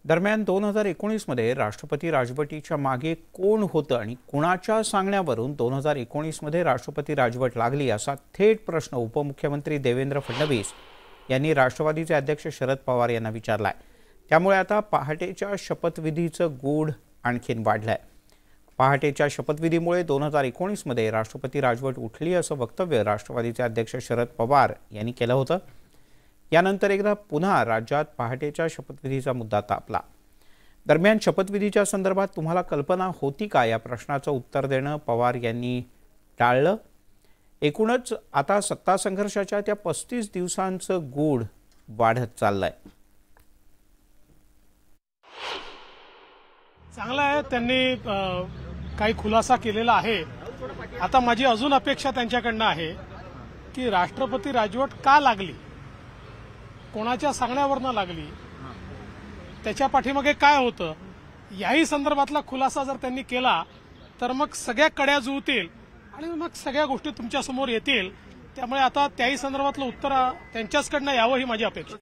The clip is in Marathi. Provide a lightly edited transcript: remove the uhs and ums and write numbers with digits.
दरम्यान 2019 मध्ये राष्ट्रपती राजवटीच्या मागे कोण होतं आणि कुणाच्या सांगण्यावरून 2019 मध्ये राष्ट्रपती राजवट लागली असा थेट प्रश्न उपमुख्यमंत्री देवेंद्र फडणवीस यांनी राष्ट्रवादीचे अध्यक्ष शरद पवार यांना विचारलाय। त्यामुळे आता पहाटेच्या शपथविधीचं गूढ आणखीन वाढलंय। पहाटेच्या शपथविधीमुळे 2019 मध्ये राष्ट्रपती राजवट उठली असं वक्तव्य राष्ट्रवादीचे अध्यक्ष शरद पवार यांनी केलं होतं। यानंतर एकदा पुन्हा राज्यात पहाटेच्या शपथविधीचा मुद्दा तापला। दरम्यान शपथविधीच्या संदर्भात तुम्हाला कल्पना होती का या प्रश्नाचं उत्तर देणं पवार यांनी टाळलं। एकूणच आता सत्ता संघर्षाच्या त्या 35 दिवसांचं गूढ वाढत चाललंय। चांगलं आहे, त्यांनी काही खुलासा केलेला आहे। आता माझी अजून अपेक्षा त्यांच्याकडनं आहे की राष्ट्रपती राजवट का लागली, कोणाच्या सांगण्यावरनं लागली, त्याच्या पाठीमागे काय होतं, याही संदर्भातला खुलासा जर त्यांनी केला तर मग सगळ्या कड्या जुळतील आणि मग सगळ्या गोष्टी तुमच्या समोर येतील। त्यामुळे आता त्याही संदर्भातलं उत्तर त्यांच्याचकडनं यावं ही माझी अपेक्षा।